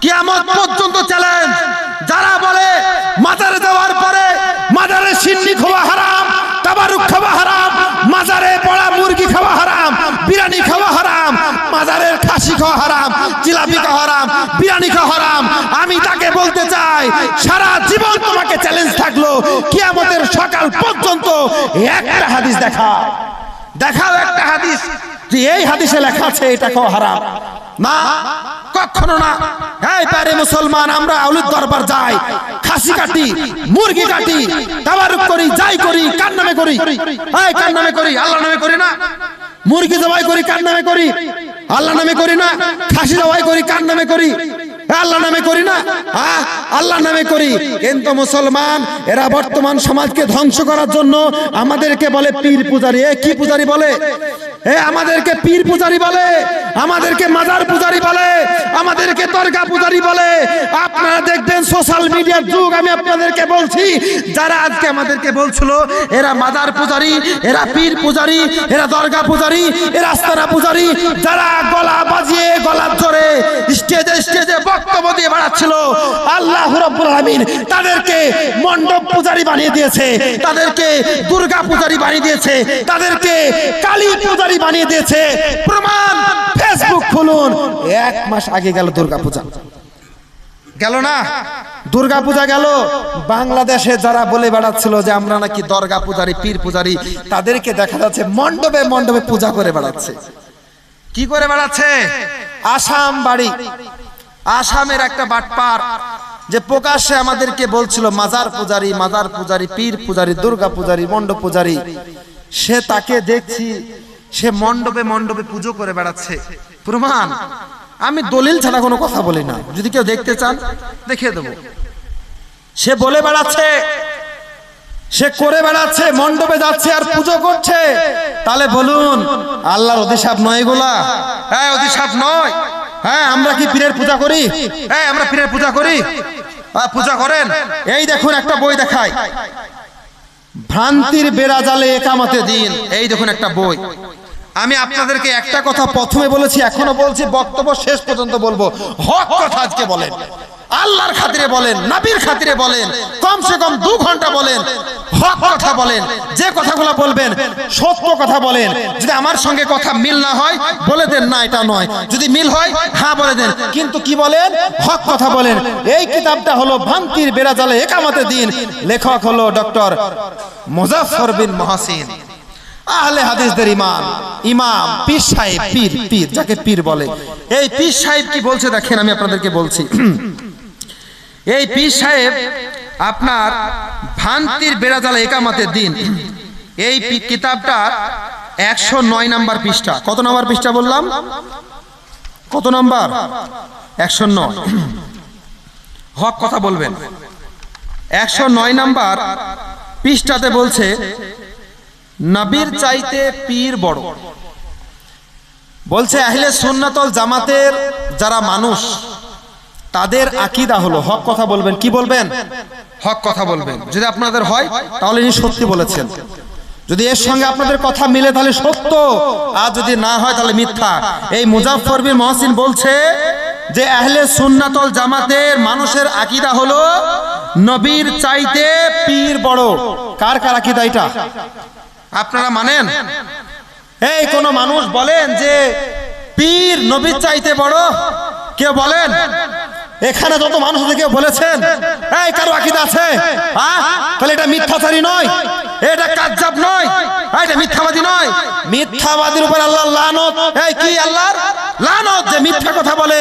কিয়ামত পর্যন্ত চ্যালেঞ্জ। যারা বলে মাজারে যাওয়ার পরে মাজারে সিন্নি খাওয়া হারাম, তাবারুক খাওয়া হারাম, মাজারে পড়া মুরগি খাওয়া হারাম, বিরিয়ানি খাওয়া হারাম, মাজারের খাসি খাওয়া হারাম, জিলাপি খাওয়া হারাম, বিরিয়ানি খাওয়া হারাম, আমি তাকে বলতে চাই সারা জীবন তোমাকে চ্যালেঞ্জ থাকলো, কিয়ামতের সকাল পর্যন্ত একটা হাদিস দেখাও একটা হাদিস যে এই হাদিসে লেখা আছে এটা খাওয়া হারাম। না, কখনো না। এই পারে মুসলমান, আমরা আউলির দরবার যাই, খাসি কাটি, মুরগি কাটি, তাবারুক করি, যাই করি, কার নামে করি? এই কার নামে করি? আল্লাহর নামে করি না? মুরগি জবাই করি, কার নামে করি? আল্লাহর নামে করি না? খাসি জবাই করি, কার নামে করি? আল্লাহর নামে করি না? আল্লাহর নামে করি। কিন্তু মুসলমান এরা বর্তমান সমাজকে ধ্বংস করার জন্য আমাদেরকে বলে পীর পূজারি। এ কি পূজারি বলে? আমাদেরকে পীর পূজারি বলে, আমাদেরকে মাজার পূজারি বলে, আমাদেরকে দরগা পূজারি বলে। আপনারা দেখবেন সোশ্যাল মিডিয়ার যুগ, আমি আপনাদেরকে বলছি, যারা আজকে আমাদেরকে বলছিল এরা মাজার পূজারি, এরা পীর পূজারি, এরা দরগা পূজারি, এরা আস্তানা পূজারি, যারা গলা বাজিয়ে গলার জোরে স্টেজে বক্তব্য দিয়ে বেড়াচ্ছিল, আল্লাহ রাব্বুল আলামিন তাদেরকে মণ্ডপ পূজারি বানিয়ে দিয়েছে, তাদেরকে দুর্গা পূজারি বানিয়ে দিয়েছে, তাদেরকে কালী পূজারি বানিয়ে দিয়েছে। প্রমাণ, ফেসবুক খুলুন, 1 মাস আগে গেল দুর্গা পূজা, গেল না? দুর্গা পূজা গেল। বাংলাদেশে যারা বলে বেড়াচ্ছিল যে আমরা নাকি দরগা পূজারি, পীর পূজারি, তাদেরকে দেখা যাচ্ছে মণ্ডপে মণ্ডপে পূজা করে বেড়াচ্ছে। কি করে বেড়াচ্ছে? আসাম বাড়ি, আসামের একটা বাটপার যে প্রকাশ্যে আমাদেরকে বলছিল মাজার পূজারি, মাজার পূজারি, পীর পূজারি, দুর্গা পূজারি, মণ্ডপ পূজারি, সে তাকে দেখছি সে মণ্ডপে মণ্ডপে পুজো করে বেড়াচ্ছে। প্রমাণ, আমি দলিল ছাড়া কোনো কথা বলি না, যদি কেউ দেখতে চান দেখিয়ে দেবো। সে বলে বেড়াচ্ছে, সে করে বেড়াচ্ছে, মণ্ডপে যাচ্ছে আর পুজো করছে। তাহলে বলুন আল্লাহর অভিশাপ নয় এগুলা? হ্যাঁ, অভিশাপ নয়। হ্যাঁ, আমরা কি পীরের পূজা করি? হ্যাঁ, আমরা পীরের পূজা করি। পূজা করেন। এই দেখুন একটা বই দেখাই, ভ্রান্তির বেড়া জালে একামতে দিন। এই দেখুন একটা বই। আমি আপনাদেরকে একটা কথা প্রথমে বলেছি, এখনো বলছি, বক্তব্য শেষ পর্যন্ত বলবো। হক কথা আজকে বলেন, আল্লাহর খাতিরে বলেন, নবীর খাতিরে বলেন, কমসে কম 2 ঘন্টা বলেন, হক কথা বলেন। যে কথাগুলো বলবেন সত্য কথা বলেন। যদি আমার সঙ্গে কথা মিল না হয় বলে দেন না এটা নয়, যদি মিল হয় হ্যাঁ বলে দেন, কিন্তু কি বলেন? হক কথা বলেন। এই কিতাবটা হলো ভ্রান্তির বেড়া জালে একামতে দিন, লেখক হলো ডক্টর মুজাফফর বিন মহসিন, আহলে হাদিসদের ইমাম, পীর সাহেব, পীর যাকে পীর বলে। এই পীর সাহেব কি বলছে দেখেন, আমি আপনাদেরকে বলছি। এই পীর সাহেব আপনার ভ্রান্তির বেড়া জালে একামতের দিন, এই কিতাবটা 109 নম্বর পৃষ্ঠা। কত নম্বর পৃষ্ঠা বললাম? কত নম্বর? 109। হক কথা বলবেন। 109 নম্বর পৃষ্ঠাতে বলছে নবীর চাইতে পীর বড়। বলছে আহলে সুন্নাত ওয়াল জামাতের যারা মানুষ, তাদের আকীদা হলো, হক কথা বলবেন। কি বলবেন? হক কথা বলবেন। যদি আপনাদের হয় তাহলে ইনি সত্যি বলেছেন, যদি এর সঙ্গে আপনাদের কথা মিলে তাহলে সত্য, আর যদি না হয় তাহলে মিথ্যা। এই মুজাফফর বিন মহসিন বলছে যে আহলে সুন্নাত ওয়াল জামাতের মানুষের আকীদা হলো নবীর চাইতে পীর বড়। কার কার আকীদা এটা আপনারা মানেন? এই কোন মানুষ বলেন যে পীর নবীর চাইতে বড়? কেউ বলেন? এখানে যত মানুষ আছে কেউ বলেছেন? এই কারো আকীদা আছে? তাহলে এটা মিথ্যাচারী নয়, এটা কাযযাব নয়, এটা মিথ্যাবাদী নয়। মিথ্যাবাদীর উপর আল্লাহর লানত। এই কি আল্লাহর লানত যে মিথ্যা কথা বলে।